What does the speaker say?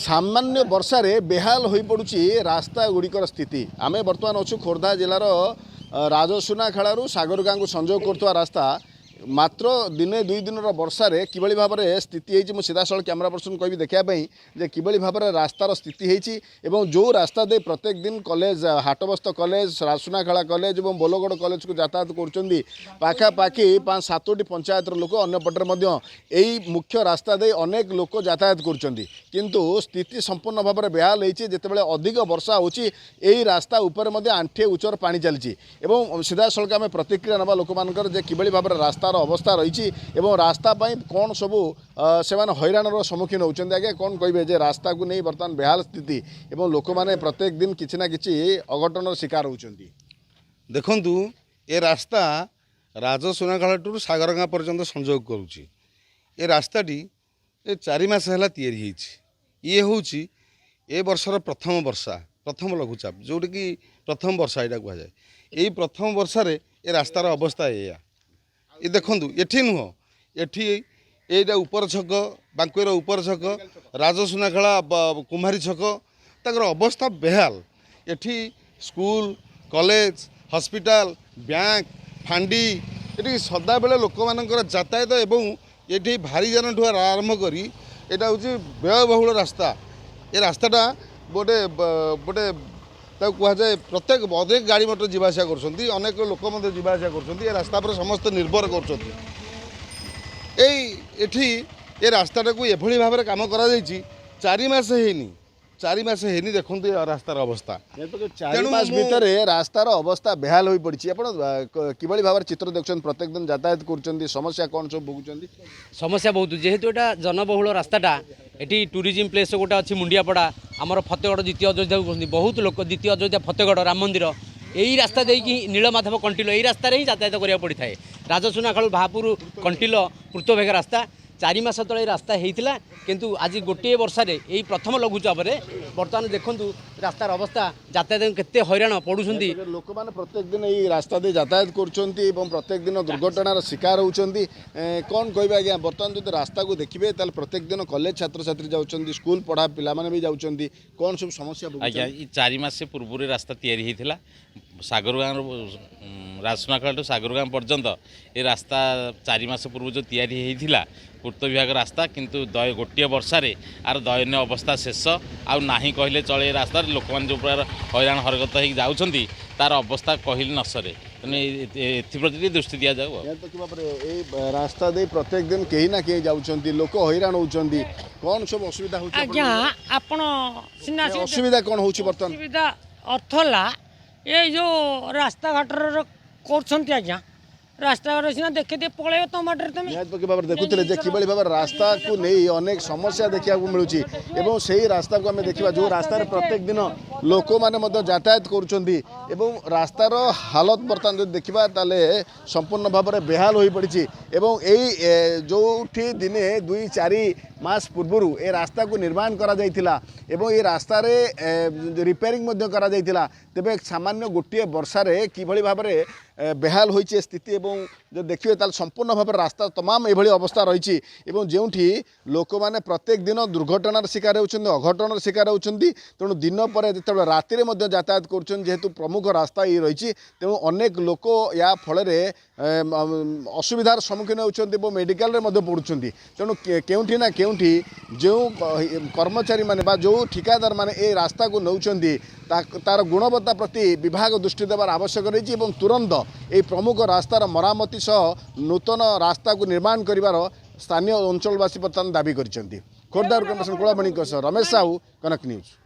सामान्य वर्षा रे बेहाल हो पड़ुछि रास्ता गुड़िकर स्थिति। आमे वर्तमान अच्छु खोर्धा जिलार राजसुनाखेलू सागरगाँ को संजोग करथुवा रास्ता मात्र दिने दुई दिन वर्षा रे किबळी भाबरे स्थिति हेछि। मु सीधा सळ कैमरा पर्सन कहबी देखिया पई जे किबळी भाबरे रास्तार स्थिति हेछि एवं जो रास्ता दे प्रत्येक दिन कॉलेज हाटबस्त कॉलेज राजसुनाखेला कॉलेज एवं बोलगड़ कॉलेज को यातायात करछन्ती पाखापाखि 5-7टी पंचायतर लोक अन्य पटर मध्य एई मुख्य रास्ता दे अनेक लोक यातायात करछन्ती किंतु स्थिति संपूर्ण भाबरे बेहाल हेछि। जेतेबेले अधिक वर्षा होछि एई रास्ता ऊपर मध्य आंठे उचर पानी चलछि एवं सीधा सळ आमे प्रतिक्रिया नबा लोक मानकर जे किबळी भाबरे रास्ता अवस्था रही रास्ता कौन सबू से हैरान सम्मुखीन होती। आगे कौन कहे जे रास्ता को नहीं बर्तमान बेहाल स्थिति एवं लोक मैंने प्रत्येक दिन किसी ना कि अघटन शिकार होती। देखु ए रास्ता राजसुनाखेला सागरगाँ पर्यंत संजोग करुच्ची। ए रास्ताटी 4 मास है तैयारी ये हूँ ए वर्षर प्रथम वर्षा प्रथम लघुचाप जोटी कि प्रथम वर्षा यहाँ कहुए। यही प्रथम वर्षार ए रास्तार अवस्था या ये देखु ये नुह ये उपर छक बांकुर उपर छक राजसुनाखेला कुम्हारी छक तर अवस्था बेहाल। एठी स्कूल कॉलेज हॉस्पिटल बैंक फांडी ये सदा बेले लोक मानकर यातायात एवं ये भारी जान ठू आरंभ करी यहाँ हूँ व्ययबहुल रास्ता। ये रास्ताटा गोटे गोटे कहुए प्रत्येक अनेक गाड़ी मोटर जावासा कर अनेक लोक जावासा कर रास्ता पर समस्त निर्भर कर ये रास्ताटा को एभली भाव में कम कर 4 मास है 4 मास है देखो रास्तार अवस्था 4 मास भितर रास्तार अवस्था बेहाल हो पड़ी। किभली भाव चित्र देखुं प्रत्येक दिन यातायात कर समस्या कौन सब भोगुं समस्या बहुत जेहेतु यहाँ जनबहुल रास्ताटा ये टूरिज्म प्लेस गोटे अच्छी मुंडियापड़ा आमर फतेगड़ द्वितीय अयोध्या कहते बहुत लोक द्वितीय अयोध्या फतेगड़ राम मंदिर यही रास्ता देकी नीलमाधव कंटिलो यही रास्तार ही यातायात करा पड़ता है। राजसुनाखेलू भापुर कंटिलो पूर्तभेगा रास्ता 4 मास तले रास्ता होता किंतु आज गोटे वर्षार यही प्रथम लघुचाप बर्तमान देखूँ रास्तार अवस्था यातायात केते हैरान पड़ुंट लोक मैंने प्रत्येक दिन यही रास्ता दे यातायात कर प्रत्येक दिन दुर्घटनार शिकार होती। कौन कह आज्ञा बर्तमान जो रास्ता को देखिए ताल प्रत्येक दिन कॉलेज छात्र छात्री जाऊँच स्कूल पढ़ा पिला भी जाऊँच कौन सब समस्या आज्ञा 4 मास पूर्व रास्ता तैयारी होता सागरगाँ राजसुनाखेला सागरगाँ पर्यंत ये रास्ता 4 मास पूर्व जो तैयारी होता पूर्त विभाग रास्ता किंतु गोटे वर्षार आर दयनीय अवस्था शेष आउ नहीं कहले चले रास्तार लोक मैंने जो प्रकार हैरान हरकत हो जाऊँगी तार अवस्था कहले न सरे एप्रति दृष्टि दि जाऊ। रास्ता दे प्रत्येक दिन कहीं ना कहीं जाऊँच लोक हैरान होती कौन सब असुविधा असुविधा कौन हो असुविधा अर्थला ये जो रास्ता घाटर कर रास्ता सीना देखते पलैब तुम देखुले कि रास्ता को नहीं अनेक समस्या देखा मिलूँ से ही रास्ता को आम देखा जो रास्तार प्रत्येक दिन लोक मैंने यातायात कर रास्तार हालत बर्तमान जो देखा ताले संपूर्ण भाव में बेहाल हो पड़ी। जो दिने 2-4 मास पूर्वर ए रास्ता को निर्माण करा ये रास्तार रिपेयरिंग करा तेबे सामान्य गोटे वर्षार किभली भाव में बेहाल हो स्थिति एवं जो देखिए ताल संपूर्ण भाव रास्ता तमाम ये अवस्था रही जो लोक मैंने प्रत्येक दिन दुर्घटनार शिकार होती अघटनार शिकार होती तेणु दिन पर जो राति यातायात करेतु प्रमुख रास्ता ये रही तेणु अनेक लोक या फल असुविधार सम्मुखीन होती मेडिकल पड़ुं तेणु केउठी ना केउठी जो कर्मचारी माने जो ठिकादार माने ए रास्ता को नौचंदी तार गुणवत्ता प्रति विभाग दृष्टि देवार आवश्यक रही तुरंत ये प्रमुख रास्तार मरामती सह नूतन रास्ता को निर्माण करिवार स्थानीय अंचलवासी बर्तमान दाबी कर। खोर्धा कलामणि रमेश साहू कनक न्यूज।